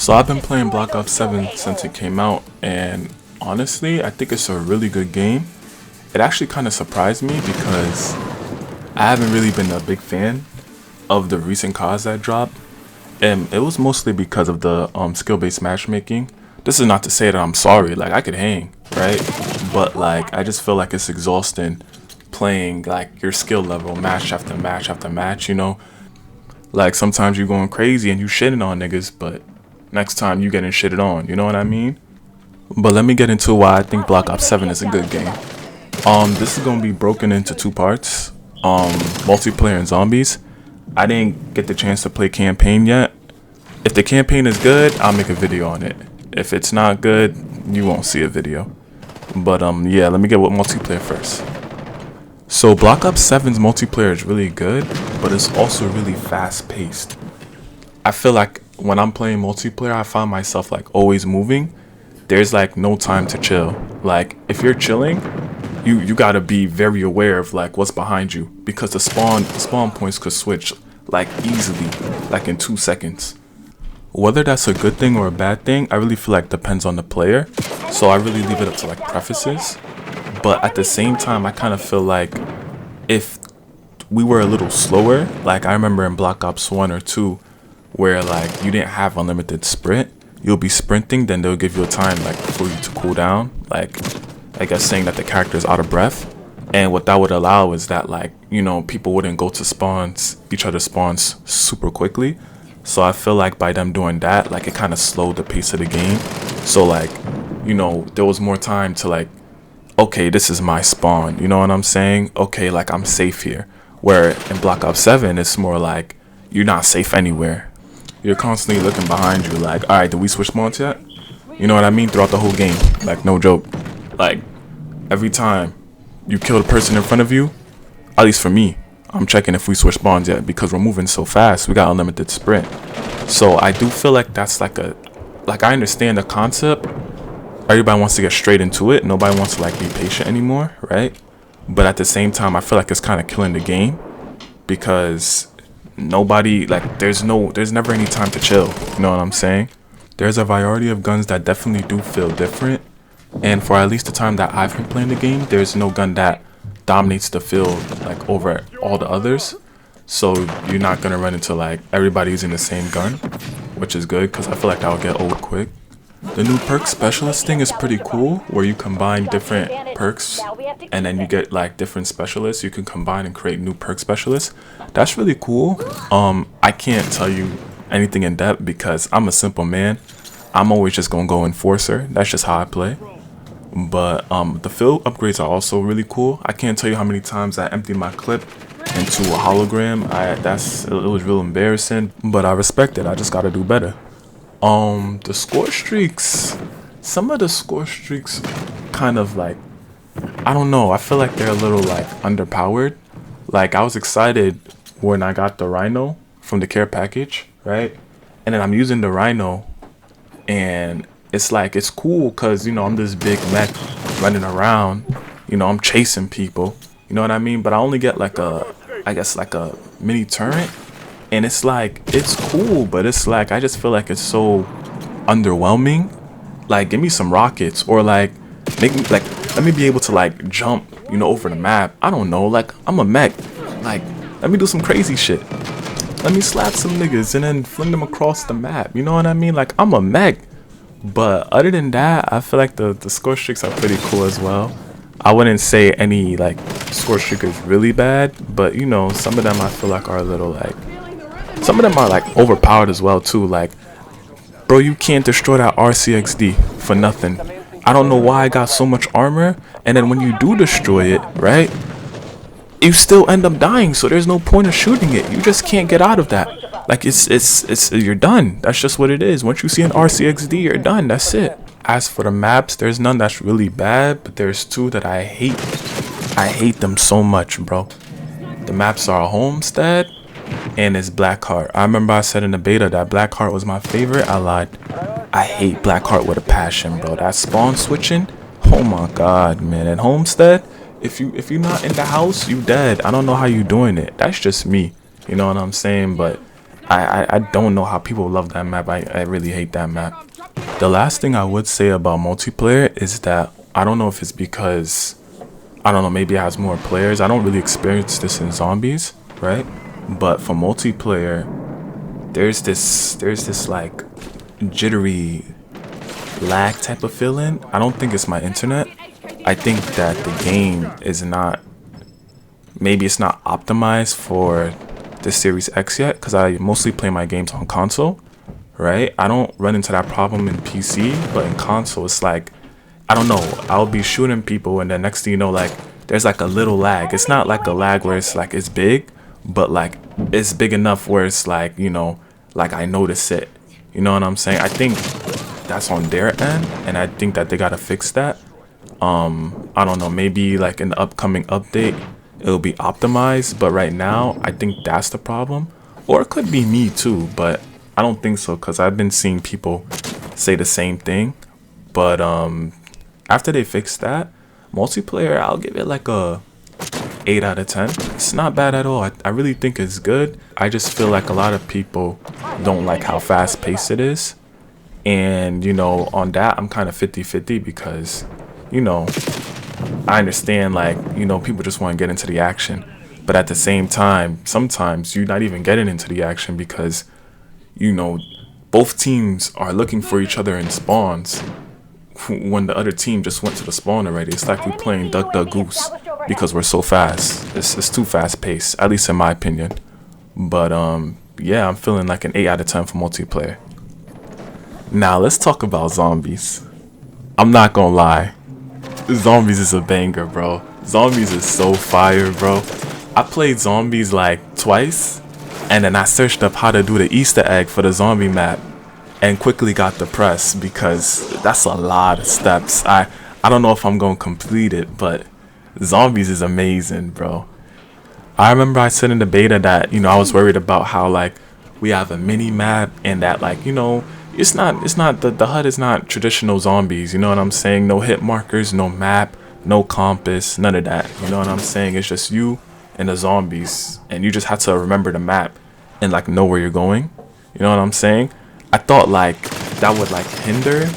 So I've been playing Black Ops 7 since it came out, and honestly, I think it's a really good game. It actually kind of surprised me because I haven't really been a big fan of the recent CODs that dropped, and it was mostly because of the skill-based matchmaking. This is not to say that I'm sorry, like I could hang, right? But like I just feel like it's exhausting playing like your skill level match after match after match. Like sometimes you're going crazy and you shitting on niggas, but next time you getting shitted on, you know what I mean? But let me get into why I think Black Ops 7 is a good game. This is gonna be broken into two parts. Multiplayer and zombies. I didn't get the chance to play campaign yet. If the campaign is good, I'll make a video on it. If it's not good, you won't see a video. But yeah, let me get with multiplayer first. So Black Ops 7's multiplayer is really good, but it's also really fast paced. I feel like when I'm playing multiplayer, I find myself like always moving. There's like no time to chill. Like if you're chilling, you gotta be very aware of like what's behind you, because the spawn points could switch like easily, like in 2 seconds. Whether that's a good thing or a bad thing, I really feel like depends on the player. So I really leave it up to like preferences. But at the same time, I kind of feel like if we were a little slower, like I remember in Black Ops 1 or 2, where like you didn't have unlimited sprint, you'll be sprinting, then they'll give you a time like for you to cool down, like I guess saying that the character is out of breath. And what that would allow is that like, people wouldn't go to each other's spawns super quickly. So I feel like by them doing that, like it kind of slowed the pace of the game. So like, there was more time to like, okay, this is my spawn, you know what I'm saying? Okay, like I'm safe here. Where in Black Ops 7, it's more like you're not safe anywhere. You're constantly looking behind you like, all right, did we switch spawns yet? You know what I mean? Throughout the whole game, like no joke. Like every time you kill the person in front of you, at least for me, I'm checking if we switch spawns yet, because we're moving so fast. We got unlimited sprint. So I do feel like that's like I understand the concept. Everybody wants to get straight into it. Nobody wants to like be patient anymore, right? But at the same time, I feel like it's kind of killing the game, because nobody like there's never any time to chill. You know what I'm saying? There's a variety of guns that definitely do feel different, and for at least the time that I've been playing the game, there's no gun that dominates the field like over all the others. So you're not gonna run into like everybody using the same gun, which is good because I feel like that would get old quick. The new perk specialist thing is pretty cool, where you combine different perks and then you get like different specialists. You can combine and create new perk specialists. That's really cool. I can't tell you anything in depth because I'm a simple man. I'm always just gonna go enforcer. That's just how I play. But the field upgrades are also really cool. I can't tell you how many times I emptied my clip into a hologram. It was real embarrassing, but I respect it. I just gotta do better. The score streaks, some of the score streaks kind of like, I don't know, I feel like they're a little like underpowered. Like I was excited when I got the Rhino from the care package, right? And then I'm using the Rhino, and it's like, it's cool because, I'm this big mech running around, I'm chasing people, you know what I mean? But I only get like I guess like a mini turret. And it's like, it's cool, but it's like, I just feel like it's so underwhelming. Like, give me some rockets, or like, make me like, let me be able to like jump, over the map. I don't know, like, I'm a mech. Like, let me do some crazy shit. Let me slap some niggas and then fling them across the map. You know what I mean? Like, I'm a mech. But other than that, I feel like the score streaks are pretty cool as well. I wouldn't say any like score streak is really bad, but some of them I feel like are a little like, some of them are like overpowered as well too. Like, bro, you can't destroy that RCXD for nothing. I don't know why I got so much armor, and then when you do destroy it, right, you still end up dying. So there's no point of shooting it. You just can't get out of that. Like it's you're done. That's just what it is. Once you see an RCXD, you're done. That's it. As for the maps, there's none that's really bad, but there's two that I hate. I hate them so much, bro. The maps are Homestead and it's Blackheart. I remember I said in the beta that Blackheart was my favorite. I lied. I hate Blackheart with a passion, bro. That spawn switching, oh my god, man. And Homestead, if you're not in the house, you dead. I don't know how you doing it. That's just me, you know what I'm saying? But I don't know how people love that map. I really hate that map. The last thing I would say about multiplayer is that I don't know if it's because, I don't know, maybe it has more players. I don't really experience this in zombies, right? But for multiplayer, there's this like jittery lag type of feeling. I don't think it's my internet. I think that the game is not, maybe it's not optimized for the Series X yet, because I mostly play my games on console, right? I don't run into that problem in PC, but in console it's like, I don't know, I'll be shooting people and then next thing you know, like there's like a little lag. It's not like a lag where it's like it's big, but like it's big enough where it's like, you know, like I notice it. You know what I'm saying? I think that's on their end, and I think that they gotta fix that. I don't know, maybe like in the upcoming update it'll be optimized, but right now I think that's the problem. Or it could be me too, but I don't think so, because I've been seeing people say the same thing. But after they fix that, multiplayer, I'll give it like a 8 out of 10. It's not bad at all. I really think it's good. I just feel like a lot of people don't like how fast paced it is. And, you know, on that, I'm kind of 50-50 because, you know, I understand, like, you know, people just want to get into the action. But at the same time, sometimes you're not even getting into the action because, you know, both teams are looking for each other in spawns when the other team just went to the spawn already. It's like we're playing Duck Duck Goose because we're so fast. It's too fast paced, at least in my opinion. But yeah, I'm feeling like an 8 out of 10 for multiplayer. Now let's talk about zombies. I'm not gonna lie, zombies is a banger, bro. Zombies is so fire, bro. I played zombies like twice, and then I searched up how to do the Easter egg for the zombie map and quickly got depressed because that's a lot of steps. I don't know if I'm gonna complete it, but zombies is amazing, bro. I remember I said in the beta that, you know, I was worried about how like we have a mini map and that, like, you know, it's not the HUD is not traditional zombies, you know what I'm saying? No hit markers, no map, no compass, none of that. You know what I'm saying? It's just you and the zombies, and you just have to remember the map and like know where you're going. You know what I'm saying? I thought like that would like hinder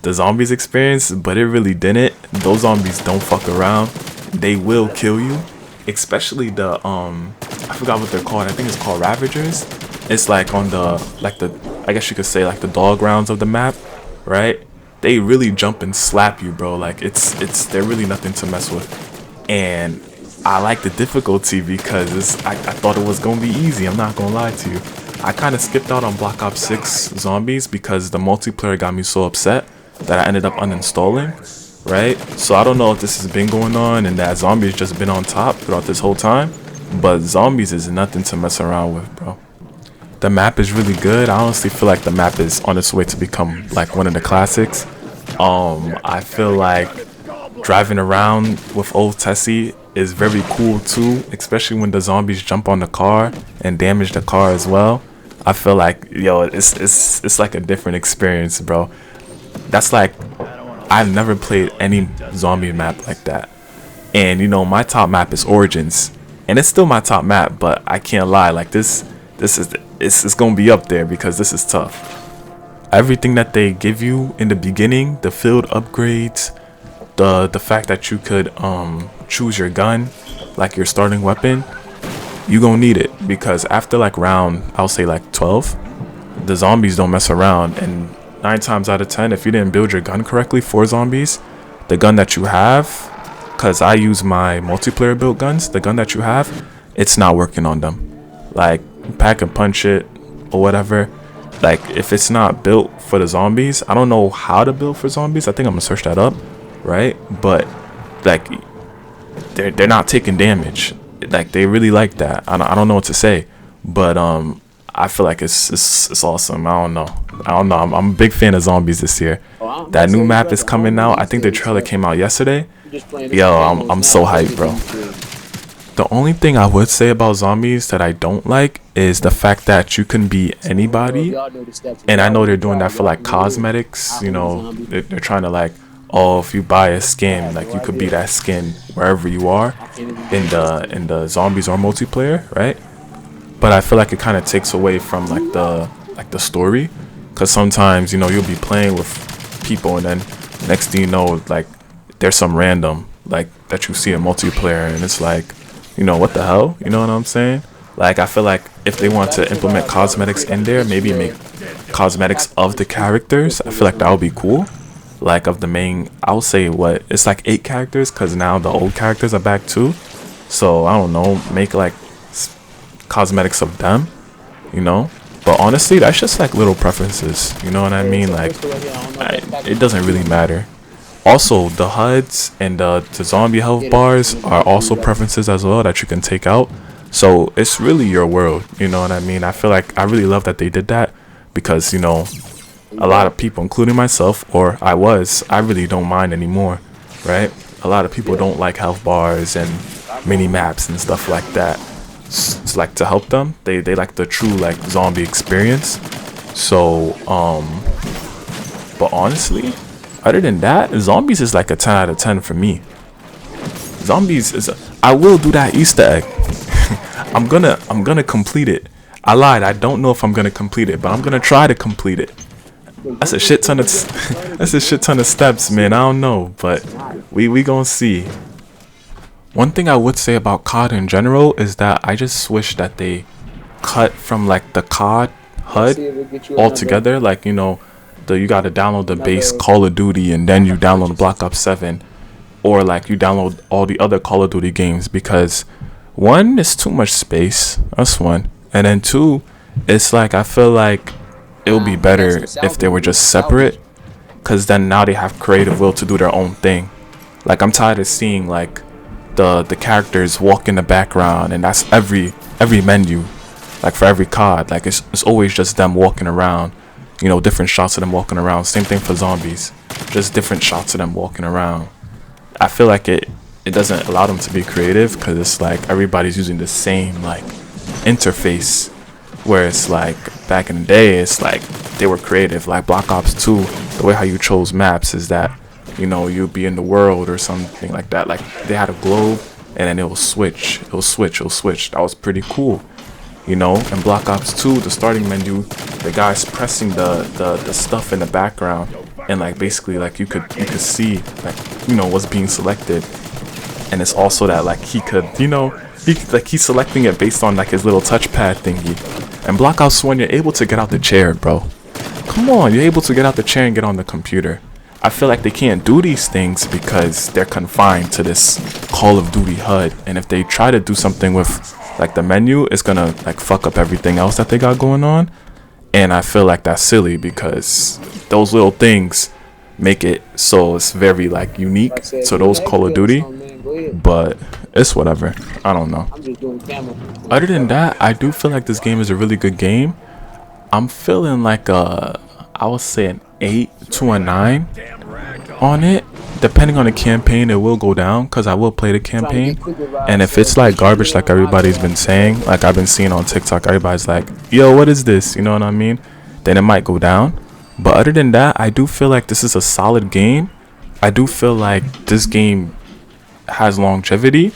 the zombies experience, but it really didn't. Those zombies don't fuck around. They will kill you, especially the I forgot what they're called. I think it's called Ravagers. It's like on the I guess you could say like the dog rounds of the map, right? They really jump and slap you, bro. Like they're really nothing to mess with. And I like the difficulty because I thought it was gonna be easy. I'm not gonna lie to you. I kind of skipped out on Black Ops 6 zombies because the multiplayer got me so upset that I ended up uninstalling, right? So I don't know if this has been going on and that zombies just been on top throughout this whole time, but zombies is nothing to mess around with, bro. The map is really good. I honestly feel like the map is on its way to become like one of the classics. I feel like driving around with old Tessie is very cool too, especially when the zombies jump on the car and damage the car as well. I feel like, yo, it's like a different experience, bro. That's like, I've never played any zombie map like that. And you know, my top map is Origins, and it's still my top map, but I can't lie, like this is it's gonna be up there because this is tough. Everything that they give you in the beginning, the field upgrades, the fact that you could choose your gun, like your starting weapon, you gonna need it because after like round, I'll say like 12, the zombies don't mess around, and 9 times out of 10, if you didn't build your gun correctly for zombies, the gun that you have, because I use my multiplayer built guns, the gun that you have, it's not working on them. Like, pack and punch it or whatever. Like, if it's not built for the zombies, I don't know how to build for zombies. I think I'm gonna search that up, right? But like, they're not taking damage. Like, they really like that. I don't know what to say, but I feel like it's awesome. I don't know. I'm a big fan of zombies this year. That new map is coming out. I think the trailer came out yesterday. Yo, I'm so hyped, bro. The only thing I would say about zombies that I don't like is the fact that you can be anybody. And I know they're doing that for like cosmetics. You know, they're trying to like, oh, if you buy a skin, like you could be that skin wherever you are in the zombies or multiplayer, right? but I feel like it kind of takes away from like the story, because sometimes, you know, you'll be playing with people and then next thing you know, like there's some random like that you see in multiplayer and it's like, you know, what the hell, you know what I'm saying? Like I feel like if they want to implement cosmetics in there, maybe make cosmetics of the characters, I feel like that would be cool. Like of the main, I'll say what, it's like 8 characters because now the old characters are back too. So I don't know, make like cosmetics of them, you know. But honestly, that's just like little preferences, you know what I mean? Like it doesn't really matter. Also, the HUDs and the zombie health bars are also preferences as well that you can take out. So it's really your world, you know what I mean? I feel like I really love that they did that because, you know, a lot of people, including myself, or I really don't mind anymore, right? A lot of people don't like health bars and mini maps and stuff like that. It's like to help them, they like the true like zombie experience. So but honestly, other than that, zombies is like a 10 out of 10 for me. Zombies is I will do that Easter egg. I'm gonna complete it. I lied, I don't know if I'm gonna complete it, but I'm gonna try to complete it. That's a shit ton of that's a shit ton of steps, man. I don't know, but we gonna see. One thing I would say about COD in general is that I just wish that they cut from like the COD HUD altogether. Like, you know, you gotta download the base Call of Duty and then you download Black Ops 7, or like you download all the other Call of Duty games, because one, it's too much space. That's one, and then two, it's like I feel like it would be better if they were just separate, because then now they have creative will to do their own thing. Like I'm tired of seeing like the characters walk in the background and that's every menu, like for every COD, like it's always just them walking around, you know, different shots of them walking around. Same thing for zombies, just different shots of them walking around. I feel like it doesn't allow them to be creative because it's like everybody's using the same like interface, where it's like back in the day it's like they were creative. Like Black Ops 2, the way how you chose maps is that, you know, you'll be in the world or something like that. Like they had a globe and then it will switch. That was pretty cool, you know. In Black Ops 2, the starting menu, the guy's pressing the stuff in the background, and like basically like you could see like, you know, what's being selected. And it's also that like he could, you know, he's selecting it based on like his little touchpad thingy. And Black Ops 1, you're able to get out the chair, bro. Come on, you're able to get out the chair and get on the computer. I feel like they can't do these things because they're confined to this Call of Duty HUD. And if they try to do something with like the menu, it's gonna like fuck up everything else that they got going on. And I feel like that's silly because those little things make it so it's very like unique to those Call of Duty. But it's whatever, I don't know. Other than that, I do feel like this game is a really good game. I'm feeling like I would say an 8 to a 9 on it. Depending on the campaign, it will go down because I will play the campaign. And if it's like garbage, like everybody's been saying, like I've been seeing on TikTok, everybody's like, yo, what is this, you know what I mean? Then it might go down. But other than that, I do feel like this is a solid game. I do feel like this game has longevity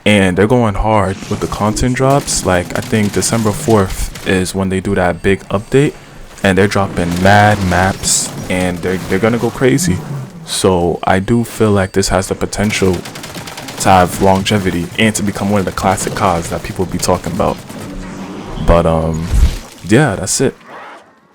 and they're going hard with the content drops. Like I think December 4th is when they do that big update, and they're dropping mad maps and they're gonna go crazy. So I do feel like this has the potential to have longevity and to become one of the classic CODs that people be talking about. But yeah, that's it.